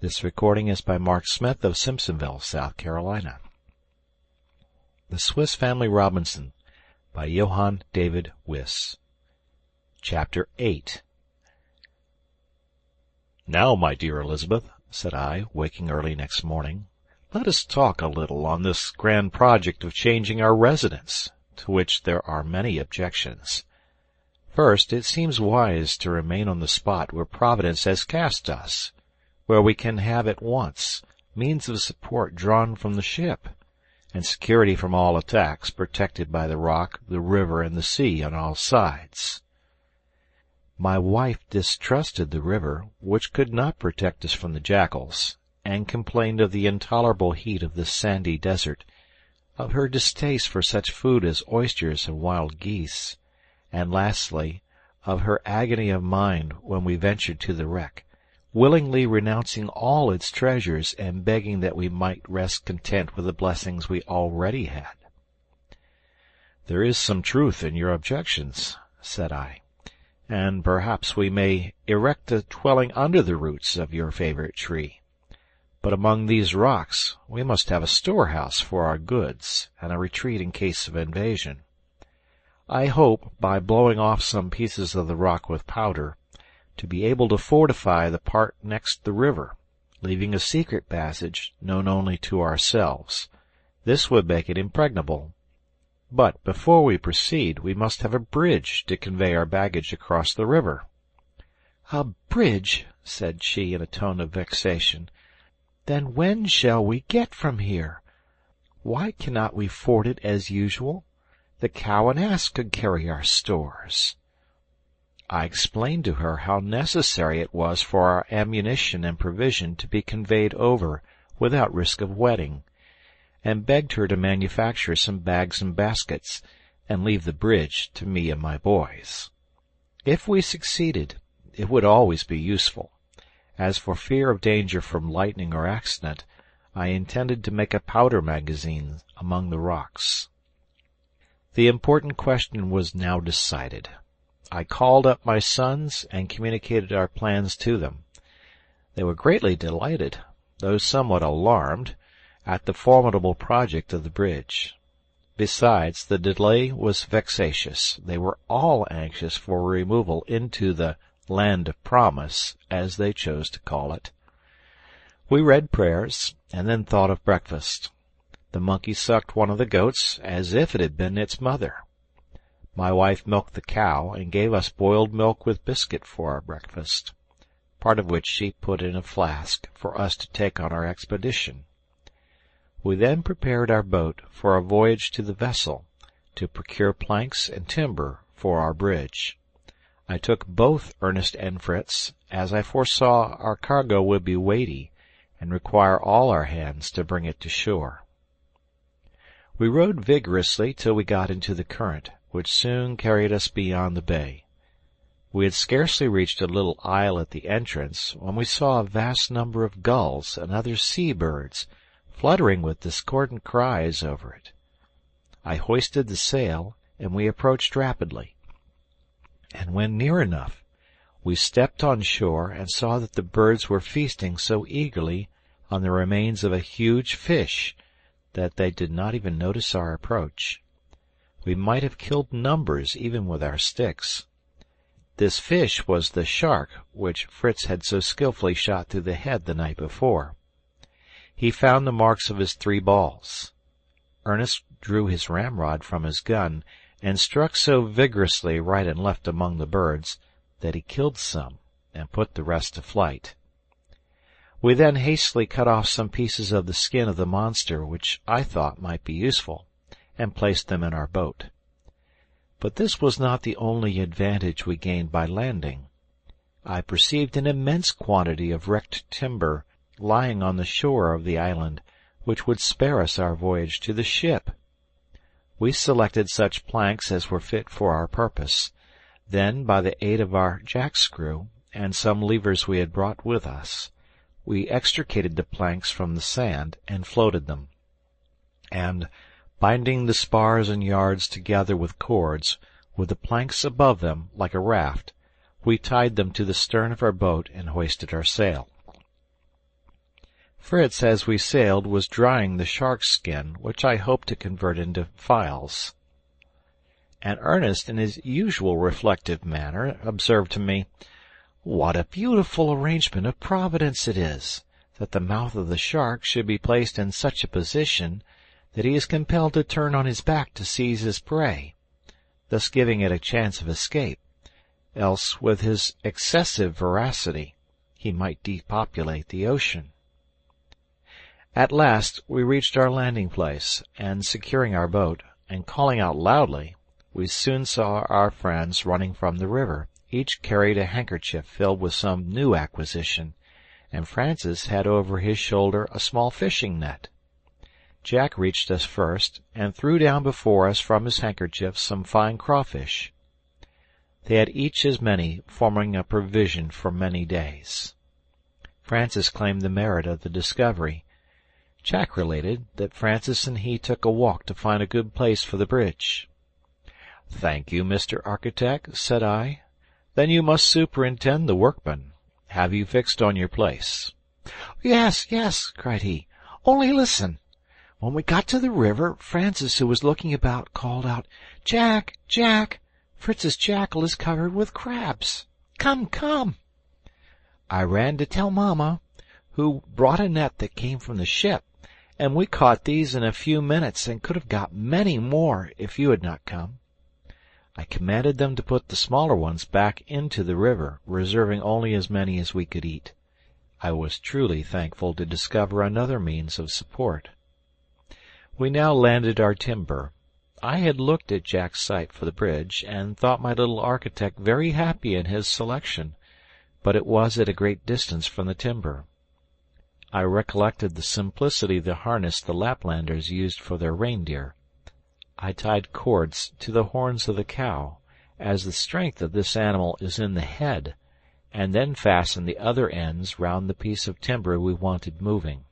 This recording is by Mark Smith of Simpsonville, South Carolina. The Swiss Family Robinson by Johann David Wyss. Chapter 8. "Now, my dear Elizabeth," said I, waking early next morning, "let us talk a little on this grand project of changing our residence, to which there are many objections. First, it seems wise to remain on the spot where Providence has cast us, where we can have at once means of support drawn from the ship, and security from all attacks, protected by the rock, the river, and the sea on all sides. My wife distrusted the river, which could not protect us from the jackals, and complained of the intolerable heat of this sandy desert, of her distaste for such food as oysters and wild geese, and lastly, of her agony of mind when we ventured to the wreck, willingly renouncing all its treasures and begging that we might rest content with the blessings we already had. "There is some truth in your objections," said I, "and perhaps we may erect a dwelling under the roots of your favorite tree. But among these rocks we must have a storehouse for our goods, and a retreat in case of invasion. I hope, by blowing off some pieces of the rock with powder, to be able to fortify the part next the river, leaving a secret passage known only to ourselves. This would make it impregnable. But before we proceed, we must have a bridge to convey our baggage across the river." "A bridge!" said she in a tone of vexation. "Then when shall we get from here? Why cannot we ford it as usual? The cow and ass could carry our stores." I explained to her how necessary it was for our ammunition and provision to be conveyed over without risk of wetting, and begged her to manufacture some bags and baskets, and leave the bridge to me and my boys. If we succeeded, it would always be useful. As for fear of danger from lightning or accident, I intended to make a powder magazine among the rocks. The important question was now decided. I called up my sons and communicated our plans to them. They were greatly delighted, though somewhat alarmed, at the formidable project of the bridge. Besides, the delay was vexatious. They were all anxious for removal into the land of promise, as they chose to call it. We read prayers, and then thought of breakfast. The monkey sucked one of the goats as if it had been its mother. My wife milked the cow, and gave us boiled milk with biscuit for our breakfast, part of which she put in a flask for us to take on our expedition. We then prepared our boat for a voyage to the vessel, to procure planks and timber for our bridge. I took both Ernest and Fritz, as I foresaw our cargo would be weighty, and require all our hands to bring it to shore. We rowed vigorously till we got into the current, which soon carried us beyond the bay. We had scarcely reached a little isle at the entrance, when we saw a vast number of gulls and other sea-birds fluttering with discordant cries over it. I hoisted the sail, and we approached rapidly. And when near enough, we stepped on shore and saw that the birds were feasting so eagerly on the remains of a huge fish that they did not even notice our approach. We might have killed numbers even with our sticks. This fish was the shark which Fritz had so skilfully shot through the head the night before. He found the marks of his 3 balls. Ernest drew his ramrod from his gun, and struck so vigorously right and left among the birds that he killed some, and put the rest to flight. We then hastily cut off some pieces of the skin of the monster, which I thought might be useful, and placed them in our boat. But this was not the only advantage we gained by landing. I perceived an immense quantity of wrecked timber lying on the shore of the island, which would spare us our voyage to the ship. We selected such planks as were fit for our purpose. Then, by the aid of our jackscrew, and some levers we had brought with us, we extricated the planks from the sand, and floated them, and, binding the spars and yards together with cords, with the planks above them like a raft, we tied them to the stern of our boat and hoisted our sail. Fritz, as we sailed, was drying the shark's skin, which I hoped to convert into files. And Ernest, in his usual reflective manner, observed to me, "What a beautiful arrangement of Providence it is, that the mouth of the shark should be placed in such a position that he is compelled to turn on his back to seize his prey, thus giving it a chance of escape, else with his excessive voracity he might depopulate the ocean." At last we reached our landing-place, and securing our boat, and calling out loudly, we soon saw our friends running from the river. Each carried a handkerchief filled with some new acquisition, and Francis had over his shoulder a small fishing net. Jack reached us first, and threw down before us from his handkerchief some fine crawfish. They had each as many, forming a provision for many days. Francis claimed the merit of the discovery. Jack related that Francis and he took a walk to find a good place for the bridge. "Thank you, Mr. Architect," said I. "Then you must superintend the workmen. Have you fixed on your place?" "Yes, yes," cried he. "Only listen. When we got to the river, Francis, who was looking about, called out, 'Jack, Jack, Fritz's jackal is covered with crabs. Come, come!' I ran to tell Mamma, who brought a net that came from the ship, and we caught these in a few minutes and could have got many more if you had not come. I commanded them to put the smaller ones back into the river, reserving only as many as we could eat. I was truly thankful to discover another means of support. We now landed our timber. I had looked at Jack's site for the bridge, and thought my little architect very happy in his selection, but it was at a great distance from the timber. I recollected the simplicity of the harness the Laplanders used for their reindeer. I tied cords to the horns of the cow, as the strength of this animal is in the head, and then fastened the other ends round the piece of timber we wanted moving.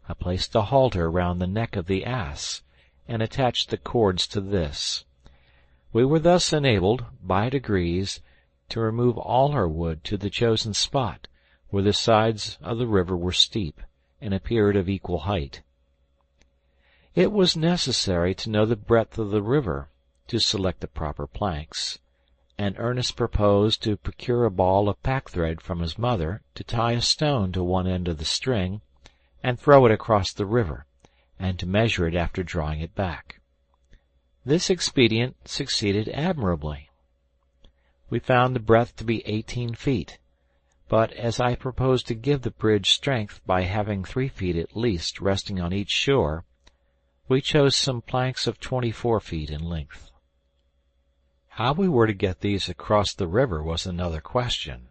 I placed a halter round the neck of the ass, and attached the cords to this. We were thus enabled, by degrees, to remove all our wood to the chosen spot, where the sides of the river were steep, and appeared of equal height. It was necessary to know the breadth of the river, to select the proper planks, and Ernest proposed to procure a ball of pack-thread from his mother, to tie a stone to one end of the string, and throw it across the river, and to measure it after drawing it back. This expedient succeeded admirably. We found the breadth to be 18 feet, but as I proposed to give the bridge strength by having 3 feet at least resting on each shore, we chose some planks of 24 feet in length. How we were to get these across the river was another question,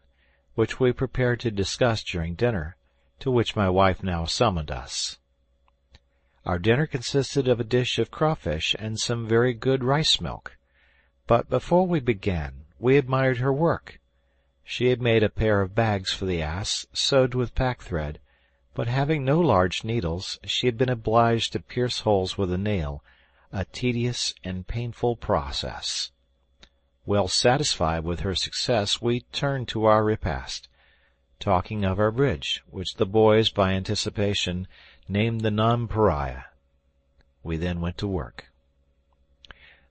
which we prepared to discuss during dinner, to which my wife now summoned us. Our dinner consisted of a dish of crawfish and some very good rice-milk, but before we began, we admired her work. She had made a pair of bags for the ass, sewed with pack-thread, but having no large needles, she had been obliged to pierce holes with a nail, a tedious and painful process. Well satisfied with her success, we turned to our repast, talking of our bridge, which the boys, by anticipation, named the Nonpareil. We then went to work.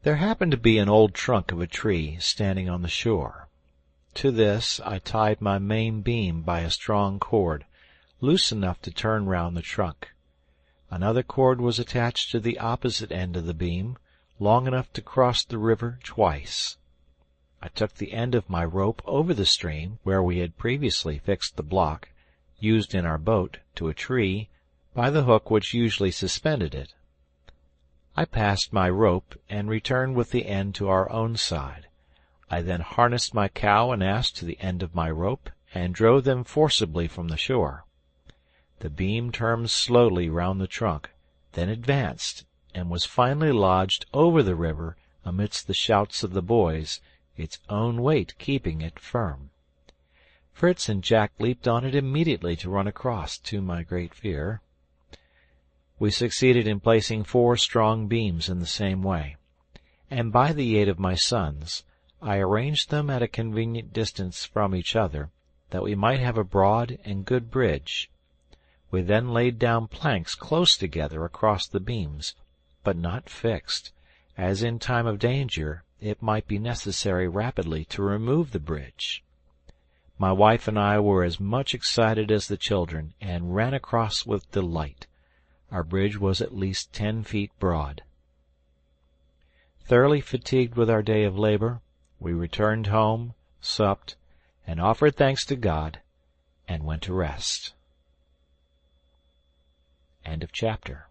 There happened to be an old trunk of a tree standing on the shore. To this I tied my main beam by a strong cord, loose enough to turn round the trunk. Another cord was attached to the opposite end of the beam, long enough to cross the river twice. I took the end of my rope over the stream, where we had previously fixed the block, used in our boat, to a tree, by the hook which usually suspended it. I passed my rope, and returned with the end to our own side. I then harnessed my cow and ass to the end of my rope, and drove them forcibly from the shore. The beam turned slowly round the trunk, then advanced, and was finally lodged over the river amidst the shouts of the boys, its own weight keeping it firm. Fritz and Jack leaped on it immediately to run across, to my great fear. We succeeded in placing 4 strong beams in the same way, and by the aid of my sons, I arranged them at a convenient distance from each other, that we might have a broad and good bridge. We then laid down planks close together across the beams, but not fixed, as in time of danger it might be necessary rapidly to remove the bridge. My wife and I were as much excited as the children, and ran across with delight. Our bridge was at least 10 feet broad. Thoroughly fatigued with our day of labor, we returned home, supped, and offered thanks to God, and went to rest. End of chapter.